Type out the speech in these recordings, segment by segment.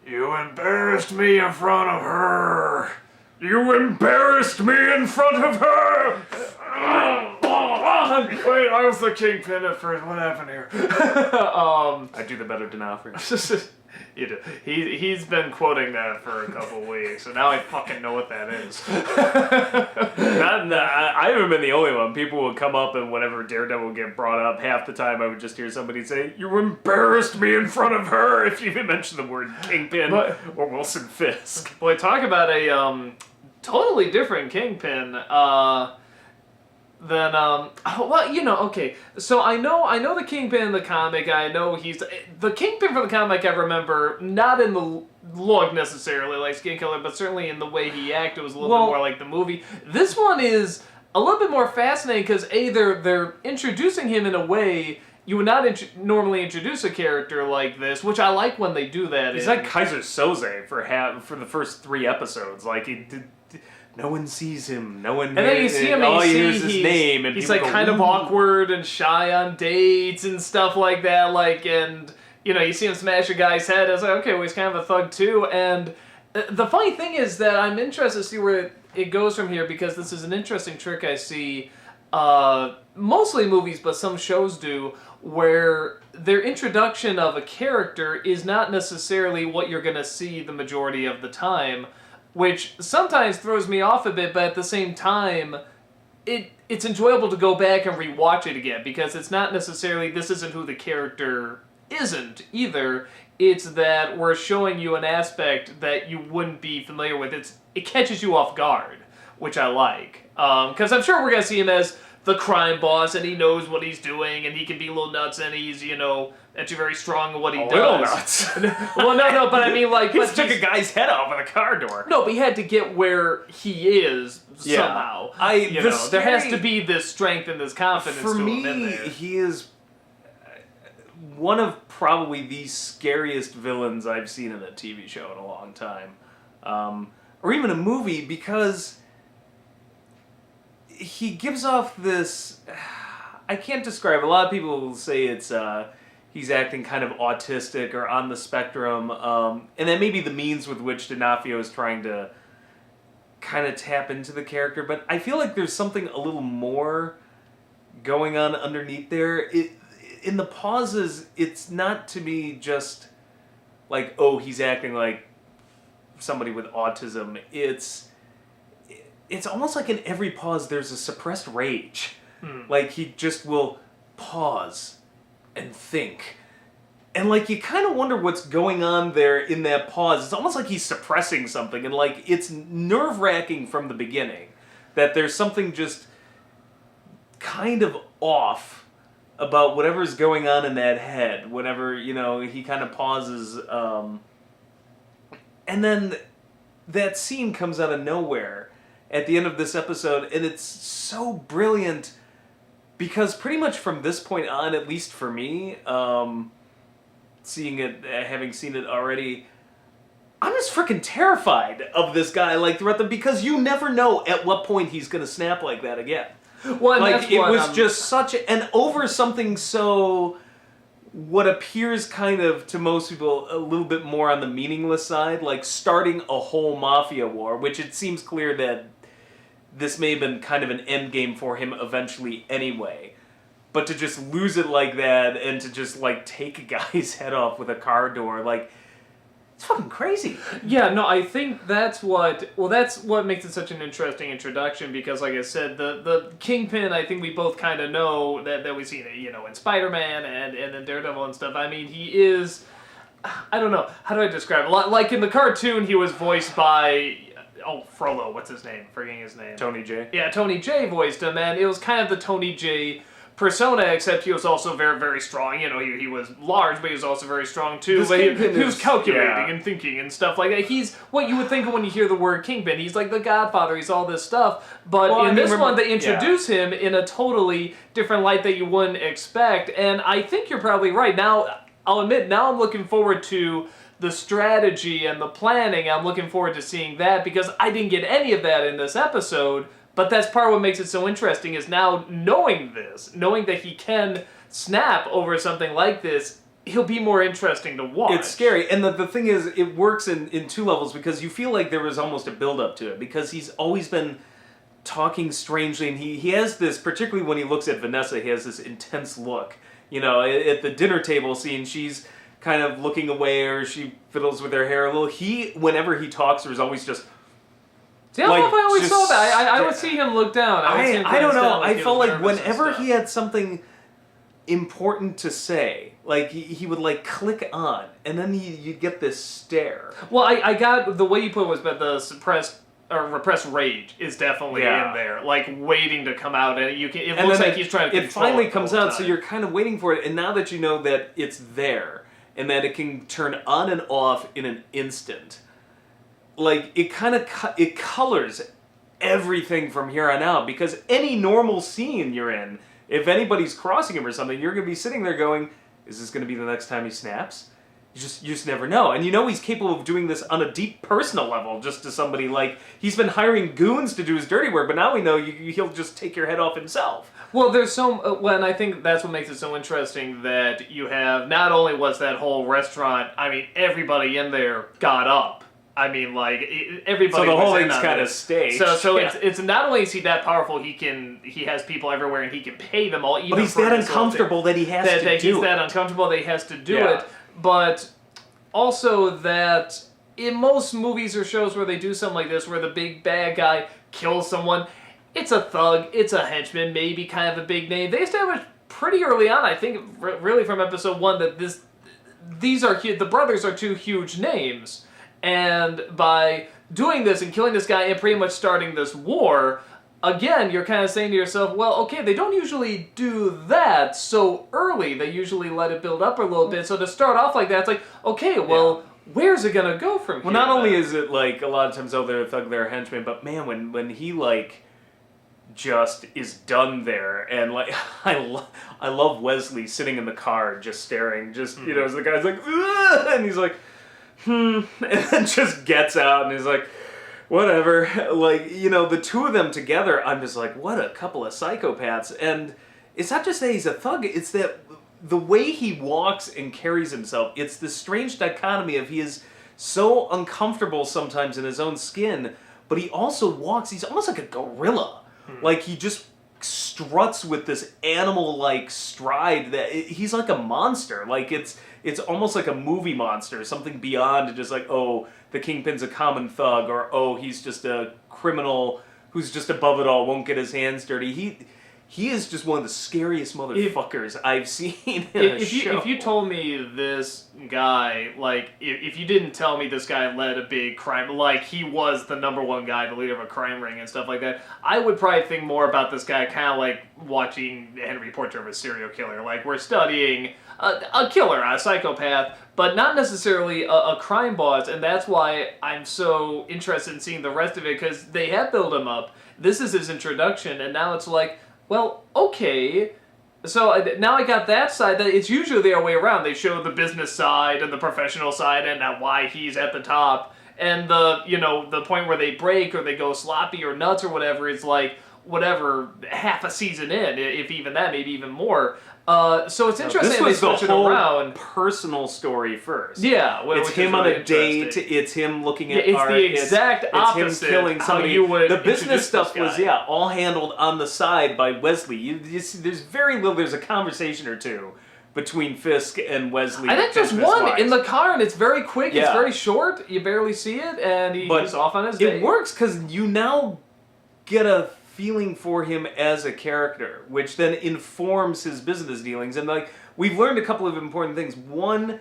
You embarrassed me in front of her. You embarrassed me in front of her. Wait, I was the Kingpin at first. What happened here? I do the better D'Onofrio. You do. He's been quoting that for a couple weeks, so now I fucking know what that is. I haven't been the only one. People would come up, and whenever Daredevil would get brought up, half the time I would just hear somebody say, "You embarrassed me in front of her," if you even mention the word Kingpin or Wilson Fisk. Boy, talk about a totally different Kingpin. Then, okay. So I know the Kingpin in the comic. I know he's the Kingpin from the comic. I remember not in the look necessarily like skin color, but certainly in the way he acted was a little bit more like the movie. This one is a little bit more fascinating because they're introducing him in a way you would not normally introduce a character like this, which I like when they do that. He's like Kaiser Soze for the first 3 episodes. Like he did. No one sees him. No one. And then you see him, all and you hear is his name, and he's people like go, kind of "Ooh." awkward and shy on dates and stuff like that. Like, and you see him smash a guy's head. I was like, okay, well, he's kind of a thug too. And the funny thing is that I'm interested to see where it goes from here because this is an interesting trick I see, mostly movies, but some shows do, where their introduction of a character is not necessarily what you're going to see the majority of the time. Which sometimes throws me off a bit, but at the same time, it's enjoyable to go back and rewatch it again, because it's not necessarily, this isn't who the character isn't either, it's that we're showing you an aspect that you wouldn't be familiar with. It catches you off guard, which I like. Because I'm sure we're going to see him as the crime boss, and he knows what he's doing, and he can be a little nuts, and he's, actually very strong at what he does. Little nuts. Well, no, but I mean, like... He just took a guy's head off with a car door. No, but he had to get where he is somehow. There has to be this strength and this confidence for to me, him in there. he is one of probably the scariest villains I've seen in a TV show in a long time. Or even a movie, because he gives off this... I can't describe. A lot of people will say it's... he's acting kind of autistic or on the spectrum, and that may be the means with which D'Onofrio is trying to kind of tap into the character, but I feel like there's something a little more going on underneath there. In the pauses, it's not to me just like, oh, he's acting like somebody with autism. It's almost like in every pause there's a suppressed rage. Like he just will pause and think. And, like, you kind of wonder what's going on there in that pause. It's almost like he's suppressing something, and, like, it's nerve-wracking from the beginning that there's something just kind of off about whatever's going on in that head whenever, he kind of pauses. And then that scene comes out of nowhere at the end of this episode, and it's so brilliant because pretty much from this point on, at least for me, seeing it, having seen it already, I'm just freaking terrified of this guy, like, throughout because you never know at what point he's gonna snap like that again. Well, like, it was just such and over something so, what appears kind of, to most people, a little bit more on the meaningless side, like starting a whole mafia war, which it seems clear that this may have been kind of an end game for him eventually anyway. But to just lose it like that and to just, like, take a guy's head off with a car door, like, it's fucking crazy. Yeah, no, I think that's what makes it such an interesting introduction, because, like I said, the Kingpin, I think we both kind of know that we've seen it, in Spider-Man and in Daredevil and stuff. I mean, he is, I don't know, how do I describe it? Like, in the cartoon, he was voiced by... Frollo, what's his name? Forgetting his name. Tony J. Yeah, Tony J voiced him, and it was kind of the Tony J persona, except he was also very, very strong. He was large, but he was also very strong too. But he was calculating and thinking and stuff like that. He's what you would think of when you hear the word Kingpin. He's like the Godfather. He's all this stuff. But in this one, they introduce him in a totally different light that you wouldn't expect. And I think you're probably right. Now, I'll admit, now I'm looking forward to the strategy and the planning. I'm looking forward to seeing that, because I didn't get any of that in this episode. But that's part of what makes it so interesting, is now knowing that he can snap over something like this, he'll be more interesting to watch. It's scary, and the thing is, it works in two levels because you feel like there was almost a build-up to it because he's always been talking strangely, and he has this, particularly when he looks at Vanessa, he has this intense look. You know, at the dinner table scene, she's kind of looking away, or she fiddles with her hair a little. Whenever he talks, there's always just... See, I don't know if I always saw that. I would see him look down. I don't know. I felt like whenever he had something important to say, like he would like click on, and then you'd get this stare. Well, I got the way you put it was that the suppressed or repressed rage is definitely in there, like waiting to come out, and it looks like he's trying to. It finally comes out, so you're kind of waiting for it, and now that you know that it's there and that it can turn on and off in an instant, like it kind of it colors everything from here on out, because any normal scene you're in, if anybody's crossing him or something, you're going to be sitting there going, is this going to be the next time he snaps? You just never know. And you know he's capable of doing this on a deep personal level, just to somebody like, he's been hiring goons to do his dirty work, but now we know he'll just take your head off himself. Well, there's and I think that's what makes it so interesting that you have, not only was that whole restaurant, I mean, everybody in there got up. I mean, like, everybody. So the whole thing's kind of staged. So it's not only is he that powerful, he has people everywhere and he can pay them all. Even but he's that uncomfortable that he has to do it. He's that uncomfortable that he has to do it. But also that in most movies or shows where they do something like this, where the big bad guy kills someone, it's a thug, it's a henchman, maybe kind of a big name. They established pretty early on, I think, really from episode 1, that the brothers are two huge names. And by doing this and killing this guy and pretty much starting this war, again, you're kind of saying to yourself, well, okay, they don't usually do that so early. They usually let it build up a little bit. So to start off like that, it's like, okay, well, where's it going to go from here? Well, not only is it like a lot of times, oh, they're a thug, they're a henchman, but man, when he like just is done there, and like I love Wesley sitting in the car just staring, just, you know, as the guy's like, ugh! And he's like, and then just gets out and is like, whatever. Like, you know, the two of them together, I'm just like, what a couple of psychopaths. And it's not just that he's a thug, it's that the way he walks and carries himself, it's this strange dichotomy of he is so uncomfortable sometimes in his own skin, but he also walks, he's almost like a gorilla. Like, he just struts with this animal-like stride that he's like a monster. Like, it's almost like a movie monster, something beyond just like, oh, the Kingpin's a common thug, or oh, he's just a criminal who's just above it all, won't get his hands dirty. He is just one of the scariest motherfuckers I've seen in a show. If you told me this guy, like, if you didn't tell me this guy led a big crime, like he was the #1 guy, the leader of a crime ring and stuff like that, I would probably think more about this guy kind of like watching Henry Portrait of a Serial Killer. Like, we're studying a killer, a psychopath, but not necessarily a crime boss, and that's why I'm so interested in seeing the rest of it, because they have built him up. This is his introduction, and now it's like, well, okay, so now I got that side. That it's usually the other way around. They show the business side and the professional side and why he's at the top. And the point where they break or they go sloppy or nuts or whatever is like, whatever, half a season in, if even that, maybe even more. So it's interesting this was they switch the whole it around. Personal story first. Yeah, it's him on a date. It's him looking at art. It's the exact opposite. It's him killing somebody. The business stuff was all handled on the side by Wesley. You see, there's very little. There's a conversation or two between Fisk and Wesley. I think just one in the car, and it's very quick. It's very short. You barely see it, and he's off on his date. It works because you now get a feeling for him as a character, which then informs his business dealings. And like, we've learned a couple of important things. One,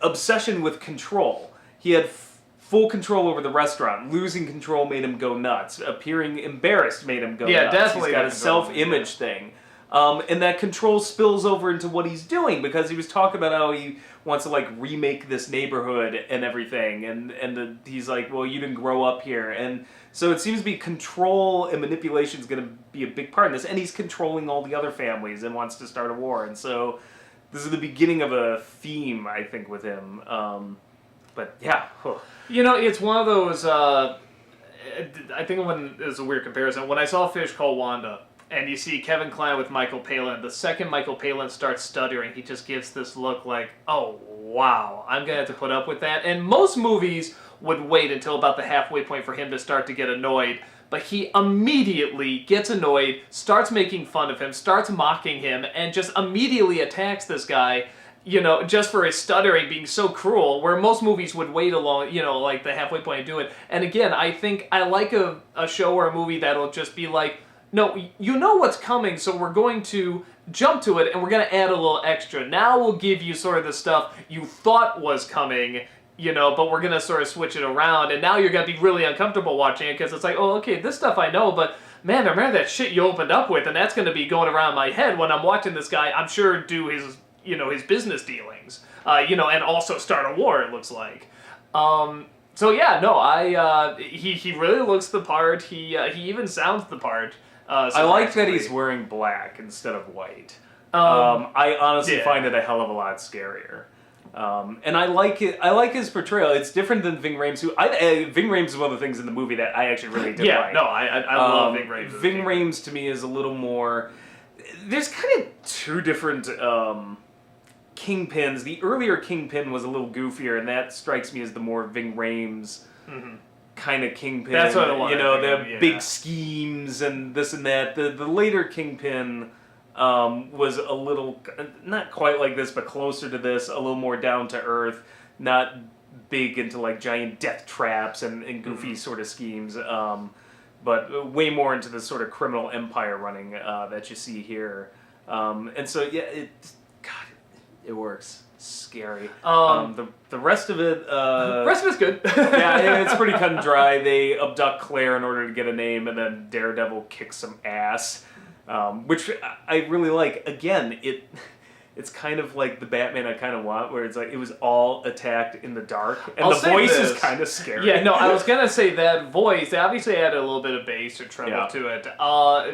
obsession with control. He had full control over the restaurant. Losing control made him go nuts. Appearing embarrassed made him go nuts. Definitely. He's got a self-image thing. And that control spills over into what he's doing, because he was talking about how he wants to like remake this neighborhood and everything, and he's like, well, you didn't grow up here, and so it seems to be control and manipulation is going to be a big part in this, and he's controlling all the other families and wants to start a war, and so this is the beginning of a theme, I think, with him. But yeah, you know, it's one of those. I think it's a weird comparison. When I saw Fish Call Wanda. and you see Kevin Kline with Michael Palin. The second Michael Palin starts stuttering, he just gives this look like, oh, wow, I'm going to have to put up with that. And most movies would wait until about the halfway point for him to start to get annoyed. But he immediately gets annoyed, starts making fun of him, starts mocking him, and just immediately attacks this guy, just for his stuttering being so cruel, where most movies would wait along, like the halfway point to do it. And again, I think I like a show or a movie that'll just be like, no, you know what's coming, so we're going to jump to it, and we're going to add a little extra. Now we'll give you sort of the stuff you thought was coming, but we're going to sort of switch it around, and now you're going to be really uncomfortable watching it, because it's like, oh, okay, this stuff I know, but man, remember that shit you opened up with, and that's going to be going around my head when I'm watching this guy, I'm sure, do his, his business dealings, and also start a war, it looks like. So yeah, no, he really looks the part, he even sounds the part. I like that he's wearing black instead of white. I honestly find it a hell of a lot scarier. And I like it. I like his portrayal. It's different than Ving Rhames, who Ving Rhames is one of the things in the movie that I actually really did like. No, I love Ving Rhames. Ving Rhames to me is a little more. There's kind of two different Kingpins. The earlier Kingpin was a little goofier, and that strikes me as the more Ving Rhames kind of Kingpin. That's what I want. The big schemes and this and that. The later Kingpin was a little, not quite like this, but closer to this, a little more down to earth, not big into like giant death traps and goofy sort of schemes, but way more into this sort of criminal empire running that you see here. And so, yeah, it works. Scary. The rest of it... the rest of it's good. Yeah, it's pretty cut and dry. They abduct Claire in order to get a name, and then Daredevil kicks some ass. Which I really like. Again, it's kind of like the Batman I kind of want, where it's like it was all attacked in the dark, and the voice is kind of scary. Yeah, no, I was gonna say that voice. They obviously added a little bit of bass or treble to it,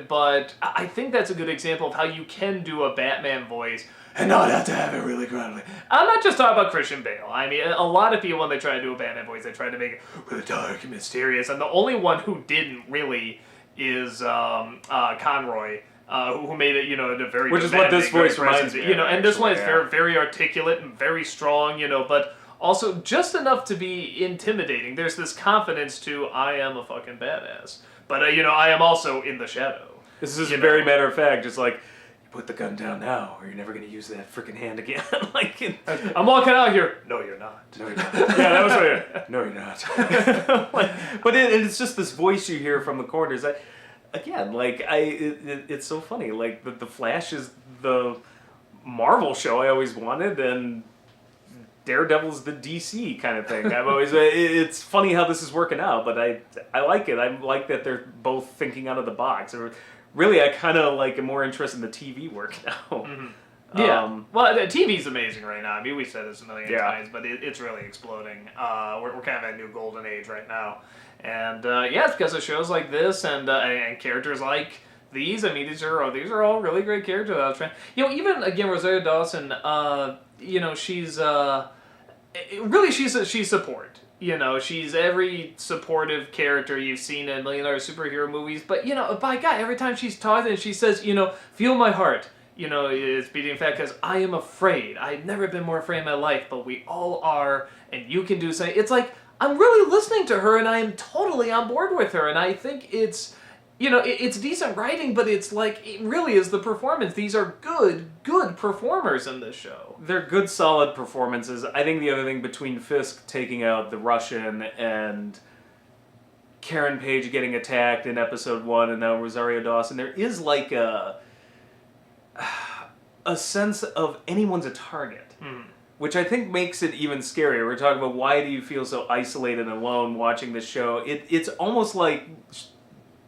but I think that's a good example of how you can do a Batman voice and not have to have it really grumbly. I'm not just talking about Christian Bale. I mean, a lot of people when they try to do a Batman voice, they try to make it really dark and mysterious, and the only one who didn't really is Conroy, who made it, in a very which is what this voice reminds me. And this one is very, very articulate and very strong, but also just enough to be intimidating. There's this confidence to I am a fucking badass, but I am also in the shadow. This is very matter of fact, just like. Put the gun down now, or you're never going to use that freaking hand again. I'm walking out here. No, you're not. No, you're not. Yeah, that was right. No, you're not. But it's just this voice you hear from the corners. It's so funny. Like, the Flash is the Marvel show I always wanted, and Daredevil's the DC kind of thing. It's funny how this is working out, but I like it. I like that they're both thinking out of the box. Really, I kind of am more interested in the TV work now. Yeah. Well, the TV's amazing right now. I mean, we've said this a million times, but it's really exploding. We're kind of at a new golden age right now. And it's because of shows like this and characters like these. I mean, these are all really great characters. I was trying, even again Rosario Dawson. She's really she's support. She's every supportive character you've seen in million-dollar superhero movies. But, by God, every time she's talking, she says, feel my heart. It's beating fast because I am afraid. I've never been more afraid in my life, but we all are, and you can do something. It's like, I'm really listening to her, and I am totally on board with her, and I think it's... it's decent writing, but it's like, it really is the performance. These are good performers in this show. They're good, solid performances. I think the other thing between Fisk taking out the Russian and Karen Page getting attacked in episode 1 and now Rosario Dawson, there is like a sense of anyone's a target. Which I think makes it even scarier. We're talking about why do you feel so isolated and alone watching this show. It's almost like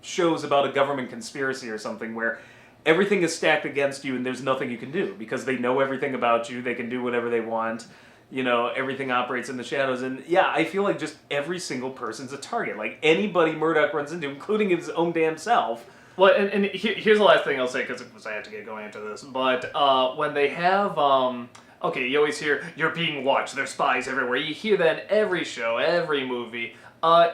shows about a government conspiracy or something where everything is stacked against you and there's nothing you can do because they know everything about you, they can do whatever they want, everything operates in the shadows. And I feel like just every single person's a target. Like anybody Murdoch runs into, including his own damn self. Well, and here's the last thing I'll say because I have to get going into this, but when they have okay, you always hear, you're being watched, there's spies everywhere. You hear that in every show, every movie.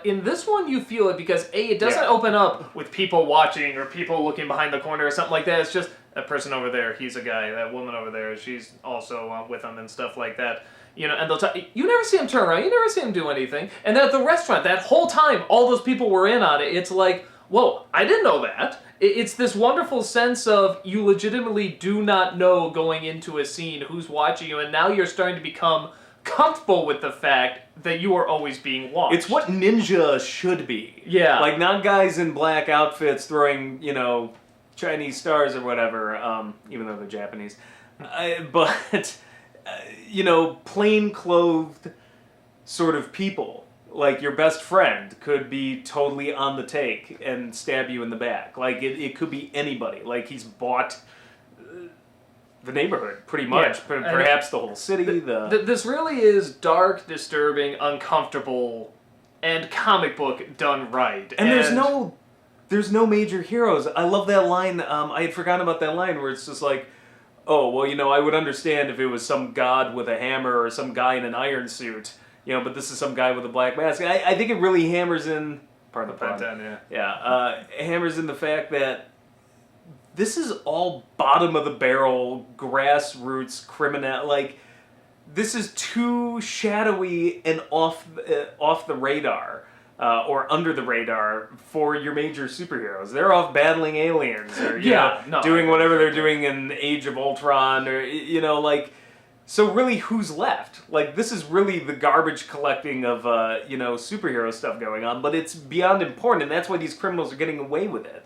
In this one, you feel it because, A, it doesn't open up with people watching or people looking behind the corner or something like that. It's just, that person over there, he's a guy. That woman over there, she's also with him and stuff like that. You know, and they'll you never see him turn around, you never see him do anything. And at the restaurant, that whole time, all those people were in on it. It's like, whoa, I didn't know that. It's this wonderful sense of you legitimately do not know going into a scene who's watching you, and now you're starting to become comfortable with the fact that you are always being watched. It's what ninja should be. Yeah. Like, not guys in black outfits throwing, you know, Chinese stars or whatever, even though they're Japanese. But, you know, plain-clothed sort of people. Like, your best friend could be totally on the take and stab you in the back. Like, it could be anybody. Like, he's bought the neighborhood, pretty much. Yeah. Perhaps the whole city. This really is dark, disturbing, uncomfortable, and comic book done right. And there's no major heroes. I love that line. I had forgotten about that line where it's just like, oh, well, you know, I would understand if it was some god with a hammer or some guy in an iron suit, you know, but this is some guy with a black mask. I think it really hammers in, pardon the pun, hammers in the fact that this is all bottom of the barrel, grassroots criminal. Like, this is too shadowy and off the radar. Or under the radar for your major superheroes. They're off battling aliens or doing whatever they're doing in Age of Ultron or, you know, like, so really who's left? Like, this is really the garbage collecting of, you know, superhero stuff going on, but it's beyond important, and that's why these criminals are getting away with it.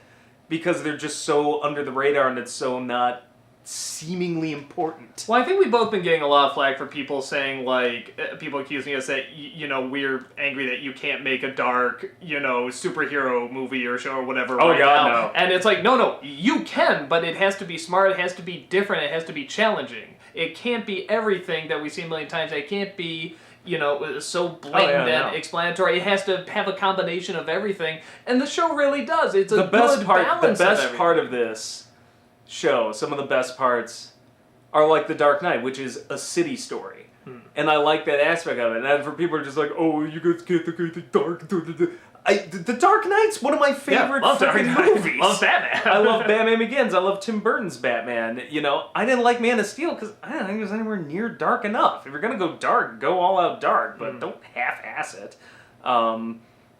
Because they're just so under the radar and it's so not seemingly important. Well, I think we've both been getting a lot of flack for people saying, like, people accusing us that, you know, we're angry that you can't make a dark, you know, superhero movie or show or whatever now. No. And it's like, no, you can, but it has to be smart, it has to be different, it has to be challenging. It can't be everything that we've seen a million times. It can't be, you know, so blatant and explanatory. It has to have a combination of everything, and the show really does. It's a good balance. The best part of this show, some of the best parts, are like The Dark Knight, which is a city story. And I like that aspect of it. And for people who are just like, oh, you guys can't think of the dark... The Dark Knight's one of my favorite freaking movies. Love Batman. I love Batman Begins. I love Tim Burton's Batman. You know, I didn't like Man of Steel because I don't think it was anywhere near dark enough. If you're going to go dark, go all out dark, but don't half-ass it.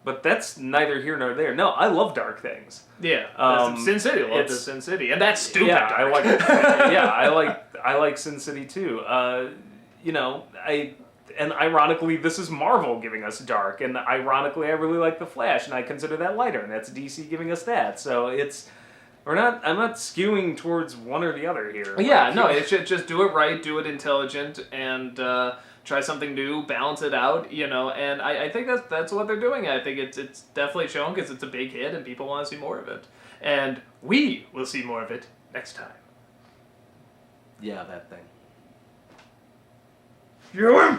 But that's neither here nor there. No, I love dark things. Yeah, Sin City. I love the Sin City, and that's stupid. Yeah, dark. I like. I like Sin City too. You know, and ironically, this is Marvel giving us dark, and ironically, I really like The Flash, and I consider that lighter, and that's DC giving us that. So I'm not skewing towards one or the other here. Yeah, no, it should just do it right, do it intelligent, and try something new, balance it out, you know. And I think that's what they're doing. I think it's definitely shown because it's a big hit, and people want to see more of it, and we will see more of it next time. Yeah, that thing. You're in